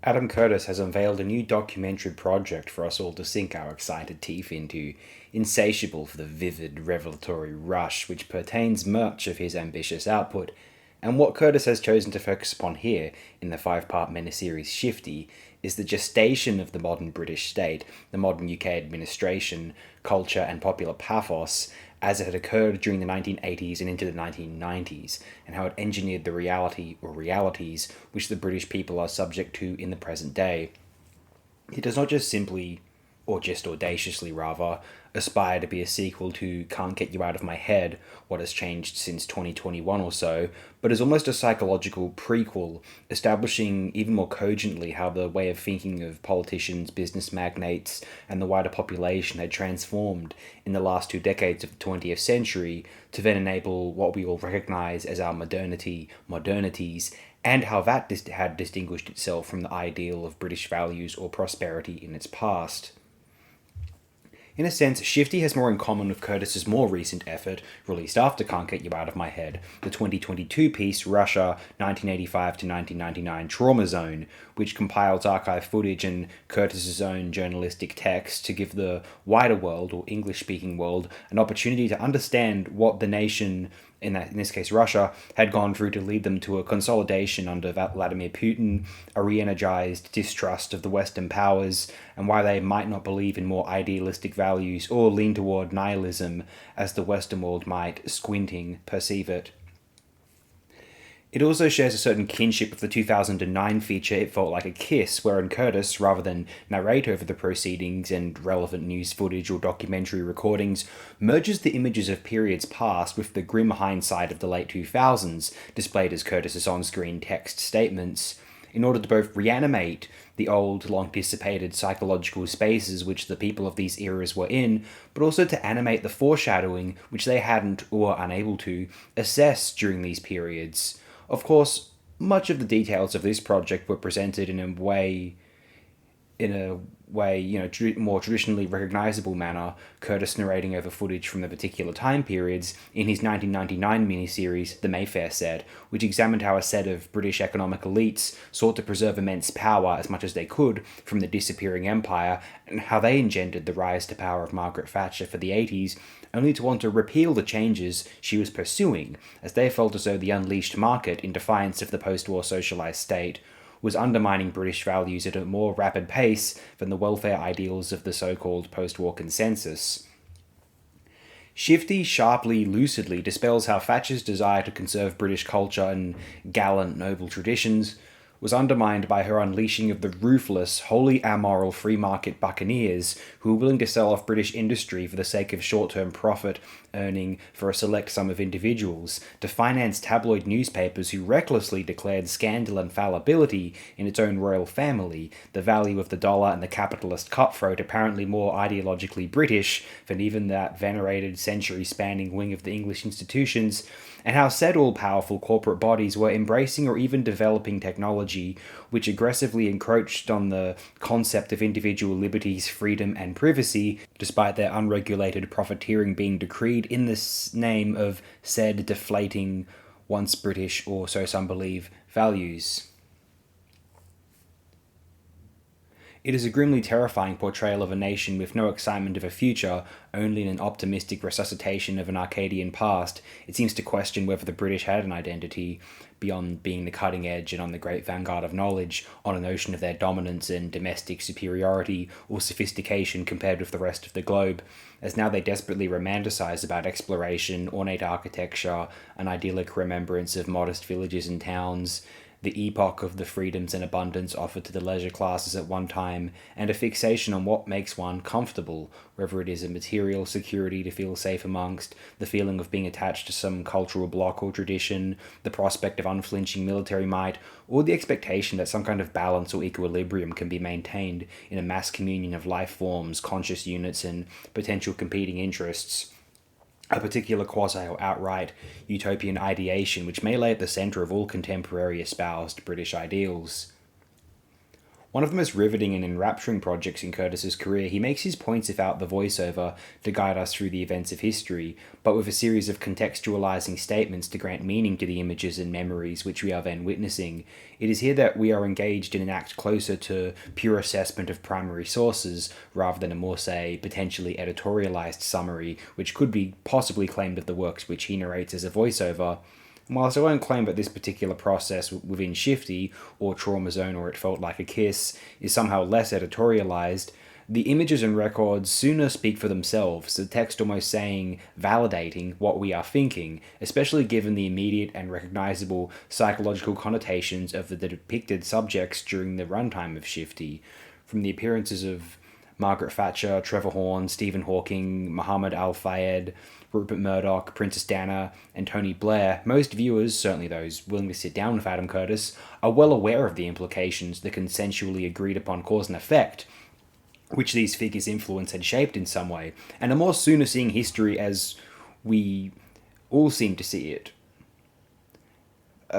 Adam Curtis has unveiled a new documentary project for us all to sink our excited teeth into, insatiable for the vivid, revelatory rush which pertains much of his ambitious output. And what Curtis has chosen to focus upon here, in the five-part miniseries Shifty, is the gestation of the modern British state, the modern UK administration, culture, and popular pathos, as it had occurred during the 1980s and into the 1990s, and how it engineered the reality or realities which the British people are subject to in the present day. It does not just simply, or just audaciously rather, aspire to be a sequel to Can't Get You Out of My Head, What Has Changed Since 2021 or so, but is almost a psychological prequel, establishing even more cogently how the way of thinking of politicians, business magnates, and the wider population had transformed in the last 2 decades of the 20th century to then enable what we all recognise as our modernities, and how that had distinguished itself from the ideal of British values or prosperity in its past. In a sense, Shifty has more in common with Curtis's more recent effort, released after Can't Get You Out of My Head, the 2022 piece Russia 1985 to 1999 Trauma Zone, which compiles archive footage and Curtis's own journalistic text to give the wider world, or English-speaking world, an opportunity to understand what the nation, in this case Russia, had gone through to lead them to a consolidation under Vladimir Putin, a re-energized distrust of the Western powers, and why they might not believe in more idealistic values or lean toward nihilism as the Western world might, squinting, perceive it. It also shares a certain kinship with the 2009 feature It Felt Like a Kiss, wherein Curtis, rather than narrate over the proceedings and relevant news footage or documentary recordings, merges the images of periods past with the grim hindsight of the late 2000s, displayed as Curtis's on-screen text statements, in order to both reanimate the old, long-dissipated psychological spaces which the people of these eras were in, but also to animate the foreshadowing which they hadn't, or were unable to, assess during these periods. Of course, much of the details of this project were presented in a way, more traditionally recognizable manner, Curtis narrating over footage from the particular time periods in his 1999 miniseries The Mayfair Set, which examined how a set of British economic elites sought to preserve immense power as much as they could from the disappearing empire, and how they engendered the rise to power of Margaret Thatcher for the 80s, only to want to repeal the changes she was pursuing, as they felt as though the unleashed market, in defiance of the post-war socialised state, was undermining British values at a more rapid pace than the welfare ideals of the so-called post-war consensus. Shifty sharply, lucidly dispels how Thatcher's desire to conserve British culture and gallant, noble traditions was undermined by her unleashing of the ruthless, wholly amoral free market buccaneers who were willing to sell off British industry for the sake of short-term profit earning for a select sum of individuals, to finance tabloid newspapers who recklessly declared scandal and fallibility in its own royal family, the value of the dollar and the capitalist cutthroat apparently more ideologically British than even that venerated century-spanning wing of the English institutions, and how said all-powerful corporate bodies were embracing or even developing technology which aggressively encroached on the concept of individual liberties, freedom, and privacy, despite their unregulated profiteering being decreed in the name of said deflating, once British, or so some believe, values. It is a grimly terrifying portrayal of a nation with no excitement of a future, only an optimistic resuscitation of an Arcadian past. It seems to question whether the British had an identity, beyond being the cutting edge and on the great vanguard of knowledge, on a notion of their dominance and domestic superiority or sophistication compared with the rest of the globe, as now they desperately romanticize about exploration, ornate architecture, an idyllic remembrance of modest villages and towns, the epoch of the freedoms and abundance offered to the leisure classes at one time, and a fixation on what makes one comfortable, whether it is a material security to feel safe amongst, the feeling of being attached to some cultural bloc or tradition, the prospect of unflinching military might, or the expectation that some kind of balance or equilibrium can be maintained in a mass communion of life forms, conscious units, and potential competing interests. A particular quasi or outright utopian ideation which may lay at the centre of all contemporary espoused British ideals. One of the most riveting and enrapturing projects in Curtis's career, he makes his points without the voiceover to guide us through the events of history, but with a series of contextualizing statements to grant meaning to the images and memories which we are then witnessing. It is here that we are engaged in an act closer to pure assessment of primary sources, rather than a more, say, potentially editorialized summary, which could be possibly claimed of the works which he narrates as a voiceover. Whilst I won't claim that this particular process within Shifty, or Trauma Zone, or It Felt Like a Kiss, is somehow less editorialized, the images and records sooner speak for themselves, the text almost saying, validating what we are thinking, especially given the immediate and recognizable psychological connotations of the depicted subjects during the runtime of Shifty. From the appearances of Margaret Thatcher, Trevor Horn, Stephen Hawking, Muhammad Al-Fayed, Rupert Murdoch, Princess Diana, and Tony Blair, most viewers, certainly those willing to sit down with Adam Curtis, are well aware of the implications the consensually agreed upon cause and effect which these figures' influence had shaped in some way, and are more sooner seeing history as we all seem to see it,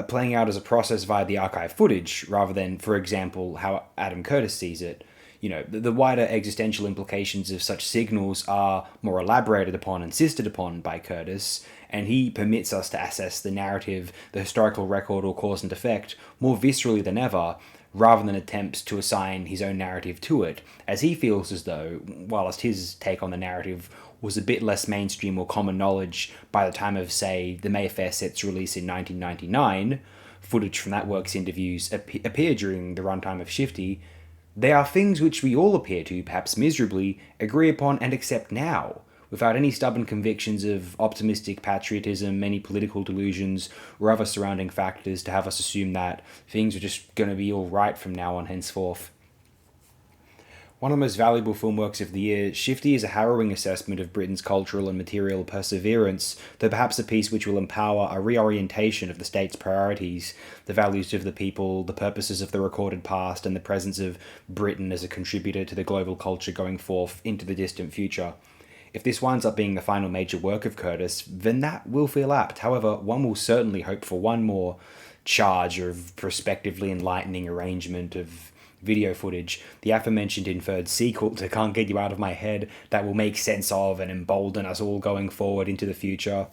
playing out as a process via the archive footage, rather than, for example, how Adam Curtis sees it. The wider existential implications of such signals are more elaborated upon, insisted upon by Curtis, and he permits us to assess the narrative, the historical record or cause and effect more viscerally than ever, rather than attempts to assign his own narrative to it, as he feels as though, whilst his take on the narrative was a bit less mainstream or common knowledge by the time of, say, the Mayfair set's release in 1999, footage from that work's interviews appeared during the runtime of Shifty, they are things which we all appear to, perhaps miserably, agree upon and accept now, without any stubborn convictions of optimistic patriotism, any political delusions, or other surrounding factors to have us assume that things are just going to be all right from now on henceforth. One of the most valuable film works of the year, Shifty is a harrowing assessment of Britain's cultural and material perseverance, though perhaps a piece which will empower a reorientation of the state's priorities, the values of the people, the purposes of the recorded past, and the presence of Britain as a contributor to the global culture going forth into the distant future. If this winds up being the final major work of Curtis, then that will feel apt. However, one will certainly hope for one more charge of prospectively enlightening arrangement of video footage, the aforementioned inferred sequel to Can't Get You Out of My Head, that will make sense of and embolden us all going forward into the future.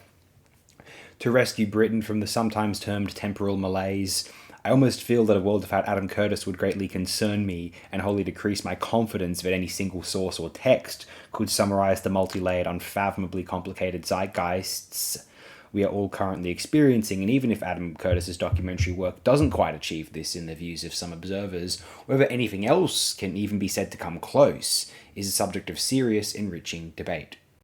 To rescue Britain from the sometimes termed temporal malaise, I almost feel that a world without Adam Curtis would greatly concern me and wholly decrease my confidence that any single source or text could summarize the multi-layered, unfathomably complicated zeitgeists we are all currently experiencing, and even if Adam Curtis's documentary work doesn't quite achieve this in the views of some observers, whether anything else can even be said to come close is a subject of serious, enriching debate.